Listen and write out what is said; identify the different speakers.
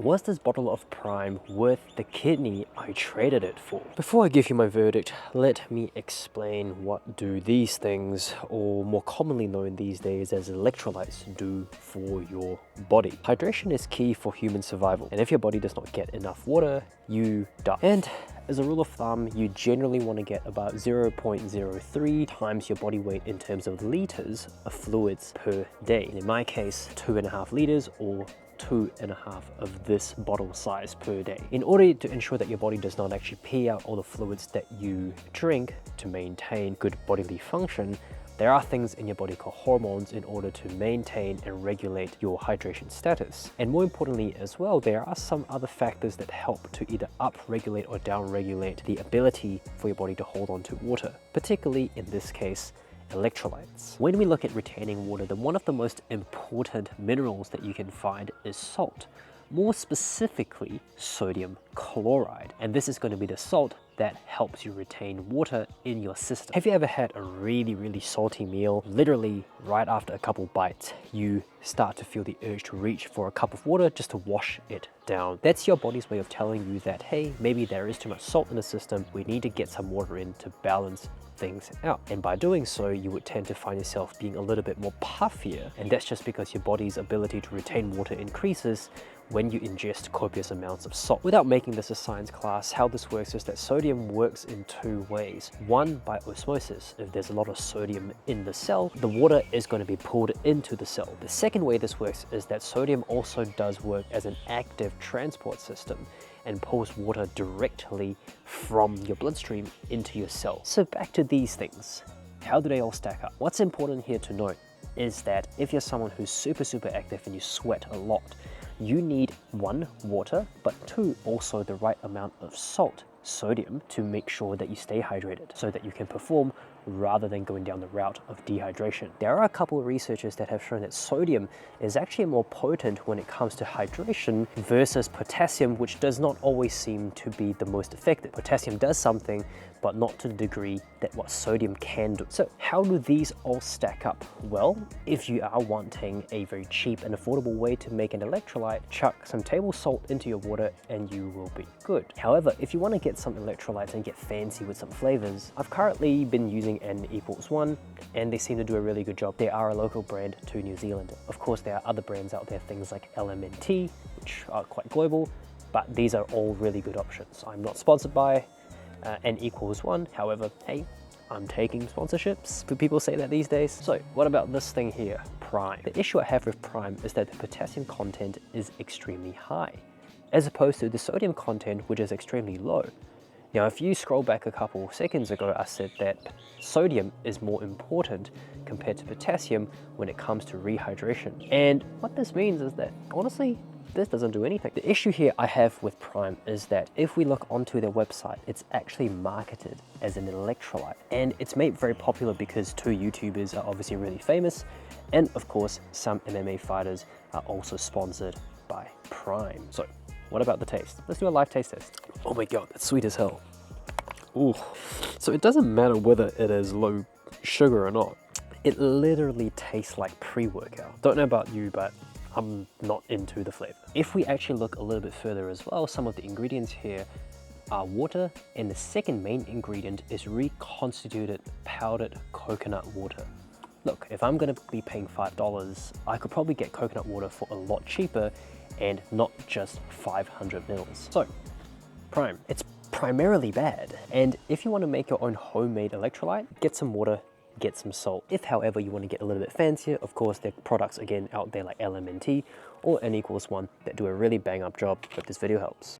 Speaker 1: was this bottle of Prime worth the kidney I traded it for? Before I give you my verdict, let me explain what do these things, or more commonly known these days as electrolytes, do for your body. Hydration is key for human survival, and if your body does not get enough water, you die. And as a rule of thumb, you generally want to get about 0.03 times your body weight in terms of liters of fluids per day. And in my case, 2.5 liters or 2.5 of this bottle size per day. In order to ensure that your body does not actually pee out all the fluids that you drink to maintain good bodily function, there are things in your body called hormones in order to maintain and regulate your hydration status. And more importantly as well, there are some other factors that help to either up-regulate or down-regulate the ability for your body to hold on to water, particularly in this case, electrolytes. When we look at retaining water, then one of the most important minerals that you can find is salt. More specifically, sodium chloride. And this is going to be the salt that helps you retain water in your system. Have you ever had a really salty meal? Literally right after a couple bites, you start to feel the urge to reach for a cup of water just to wash it down. That's your body's way of telling you that, hey, maybe there is too much salt in the system. We need to get some water in to balance things out. And by doing so, you would tend to find yourself being a little bit more puffier. And that's just because your body's ability to retain water increases when you ingest copious amounts of salt. Without making this a science class, how this works is that sodium works in two ways. One, by osmosis. If there's a lot of sodium in the cell, the water is going to be pulled into the cell. The second way this works is that sodium also does work as an active transport system and pulls water directly from your bloodstream into your cell. So back to these things. How do they all stack up? What's important here to note is that if you're someone who's super active and you sweat a lot, you need 1, water, but 2, also the right amount of salt, sodium, to make sure that you stay hydrated so that you can perform rather than going down the route of dehydration. There are a couple of researchers that have shown that sodium is actually more potent when it comes to hydration versus potassium, which does not always seem to be the most effective. Potassium does something, but not to the degree that what sodium can do. So how do these all stack up? Well, if you are wanting a very cheap and affordable way to make an electrolyte, chuck some table salt into your water and you will be good. However, if you want to get some electrolytes and get fancy with some flavors, I've currently been using N=1 and they seem to do a really good job. They are a local brand to New Zealand. Of course, there are other brands out there, things like LMNT, which are quite global, but these are all really good options. I'm not sponsored by N=1, however, hey, I'm taking sponsorships. Do people say that these days? So what about this thing here, Prime? The issue I have with Prime is that the potassium content is extremely high, as opposed to the sodium content, which is extremely low. Now, if you scroll back a couple seconds ago, I said that sodium is more important compared to potassium when it comes to rehydration. And what this means is that, honestly, this doesn't do anything. The issue here I have with Prime is that if we look onto their website, it's actually marketed as an electrolyte. And it's made very popular because 2 YouTubers are obviously really famous. And of course, some MMA fighters are also sponsored by Prime. So what about the taste? Let's do a live taste test. Oh my God, that's sweet as hell. Ooh. So it doesn't matter whether it is low sugar or not. It literally tastes like pre-workout. Don't know about you, but I'm not into the flavor. If we actually look a little bit further as well, some of the ingredients here are water, and the second main ingredient is reconstituted powdered coconut water. Look, if I'm gonna be paying $5, I could probably get coconut water for a lot cheaper and not just 500 mils. So, Prime, it's primarily bad. And if you want to make your own homemade electrolyte, get some water, get some salt. If, however, you want to get a little bit fancier, of course, there are products again out there like LMNT or N=1 that do a really bang up job, but this video helps.